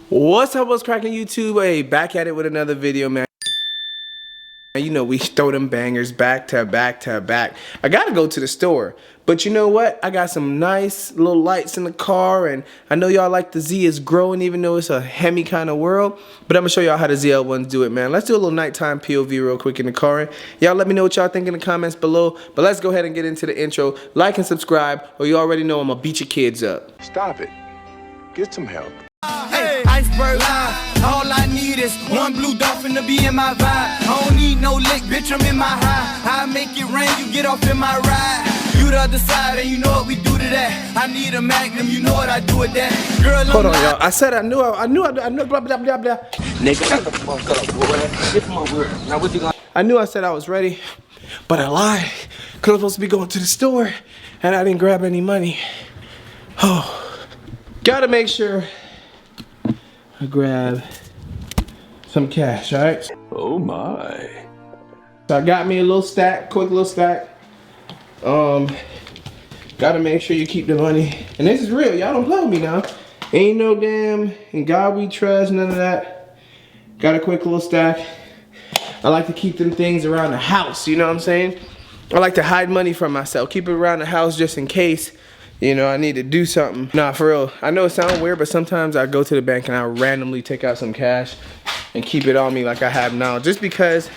What's up, what's cracking YouTube? Hey, back at it with another video, man. You know we throw them bangers back to back to back. I gotta go to the store, but you know what? I got some nice little lights in the car, and I know y'all like the Z is growing, even though it's a Hemi kind of world. But I'm gonna show y'all how the ZL1s do it, man. Let's do a little nighttime POV real quick in the car. Y'all let me know what y'all think in the comments below. But let's go ahead and get into the intro. Like and subscribe, or you already know I'm gonna beat your kids up. Stop it. Get some help. Hey, iceberg line. All I need is one blue dolphin to be in my vibe. I don't need no lick, bitch, I'm in my high. I make it rain, you get off in my ride. You the other side, and you know what we do to that. I need a magnum, you know what I do with that. Girl, hold on, y'all. I said I knew, blah, blah, blah, blah. Nigga, shut the fuck up, boy. Get from over here. Now what you gonna... I knew I said I was ready, but I lied. Cause I was supposed to be going to the store, and I didn't grab any money. Oh, gotta make sure I grab some cash, all right? Oh my. So I got me a little stack, quick little stack. Gotta make sure you keep the money. And this is real, y'all don't play with me now. Ain't no damn, in God we trust, none of that. Got a quick little stack. I like to keep them things around the house, you know what I'm saying? I like to hide money from myself, keep it around the house just in case, you know, I need to do something. Nah, for real. I know it sounds weird, but sometimes I go to the bank and I randomly take out some cash and keep it on me like I have now. Just because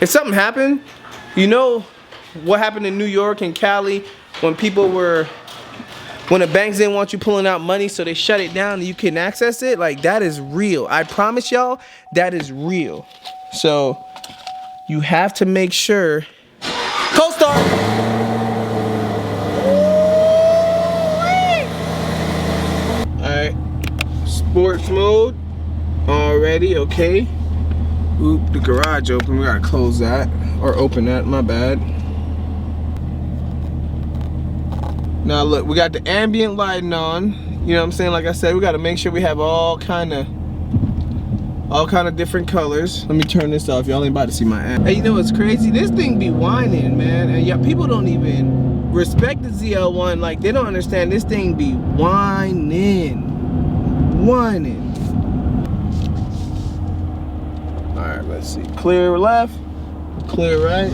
if something happened, you know what happened in New York and Cali when when the banks didn't want you pulling out money, so they shut it down and you couldn't access it? Like, that is real. I promise y'all, that is real. So you have to make sure. Co-star. Sports mode already, okay. Oop, the garage open. We gotta close that or open that, my bad. Now look, we got the ambient lighting on. You know what I'm saying? Like I said, we gotta make sure we have all kind of different colors. Let me turn this off. Y'all ain't about to see my app. Hey, you know what's crazy? This thing be whining, man. And yeah, people don't even respect the ZL1. Like, they don't understand this thing be whining. All right, let's see. Clear left, clear right.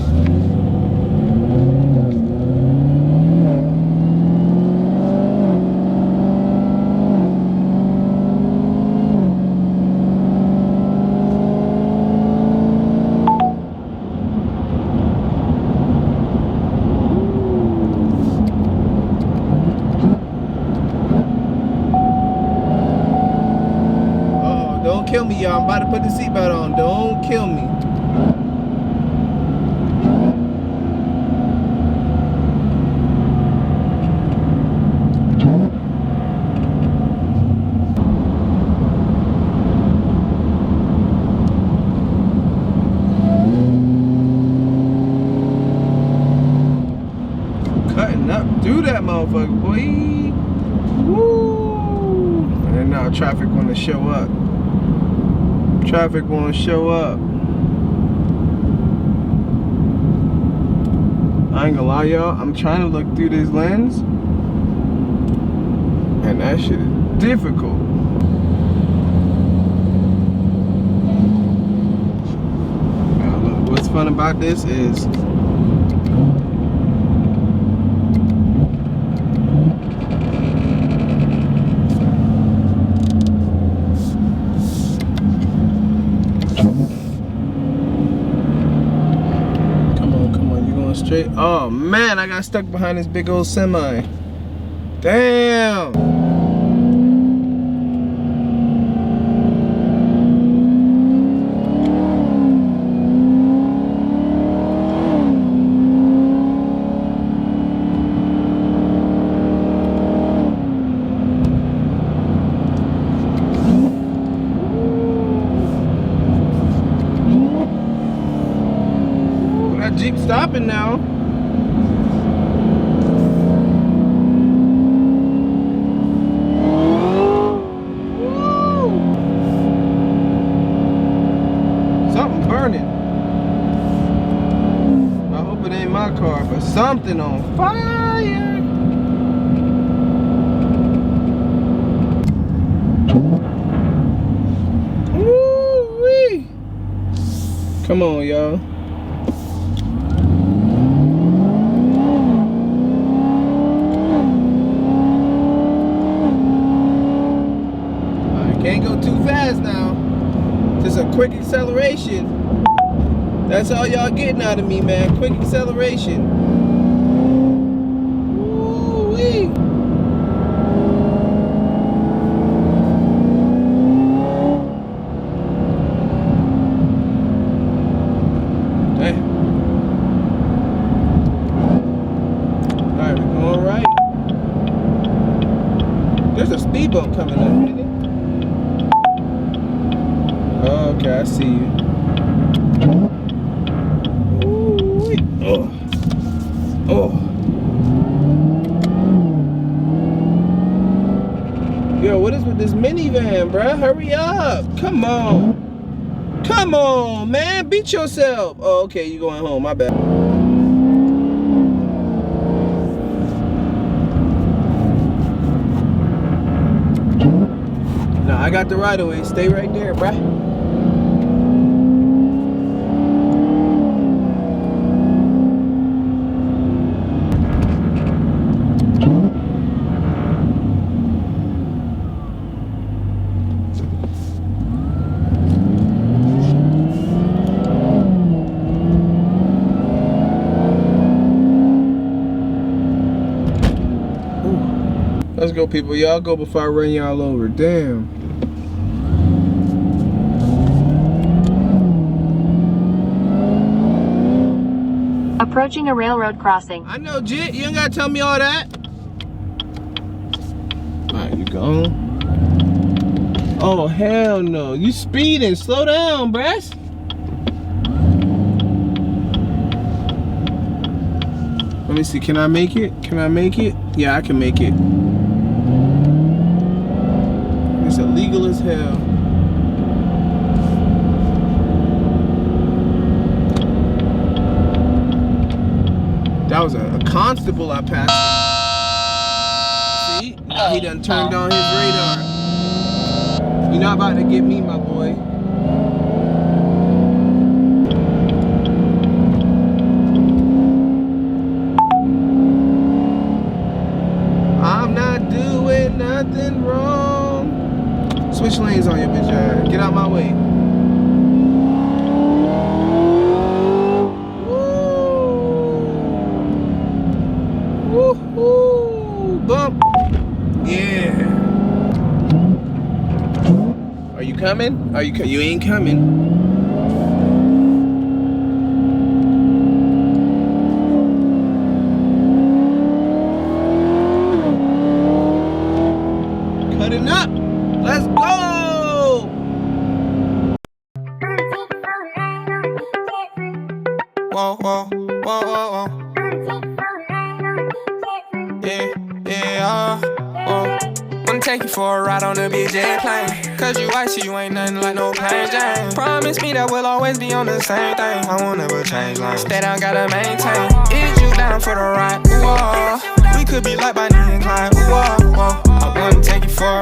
Don't kill me, y'all. I'm about to put the seatbelt on. Don't kill me. Cutting up through that motherfucker, boy. Woo! And now traffic wanna show up. Traffic won't show up. I ain't gonna lie, y'all. I'm trying to look through this lens, and that shit is difficult. Now look, what's fun about this is straight. Oh man, I got stuck behind this big old semi. Damn. That Jeep stopping now. Something burning. I hope it ain't my car, but something on fire. Come on, y'all. Can't go too fast now. Just a quick acceleration. That's all y'all getting out of me, man. Quick acceleration. Woo-wee. Damn. Alright, we're going right. There's a speed bump coming up, isn't it? Okay, I see you. Ooh-wee. Oh. Oh. Yo, what is with this minivan, bruh? Hurry up. Come on. Come on, man. Beat yourself. Oh, okay, you going home. My bad. Nah, I got the right of way. Stay right there, bruh. Let's go, people. Y'all go before I run y'all over. Damn. Approaching a railroad crossing. I know, Jit. You ain't gotta tell me all that. Alright, you gone. Oh, hell no. You speeding. Slow down, bruh. Let me see. Can I make it? Can I make it? Yeah, I can make it. It's illegal as hell. That was a constable I passed. See? Now he done turned on his radar. You're not about to get me, my boy. I'm not doing nothing wrong. Switch lanes on your bitch ass. Get out my way. Woo-hoo. Bump. Yeah. Are you coming? Are you ain't coming. Cutting up. Let's go. Whoa, whoa, whoa, whoa, whoa. Yeah, yeah, whoa. Wanna take you for a ride on the big jet plane. Cause you icy, you ain't nothing like no plain Jane. Promise me that we'll always be on the same thing. I won't ever change lines. Stay down, gotta maintain. Is you down for the ride? Whoa. We could be like Bonnie and Clyde. Whoa, whoa. I wanna take you for a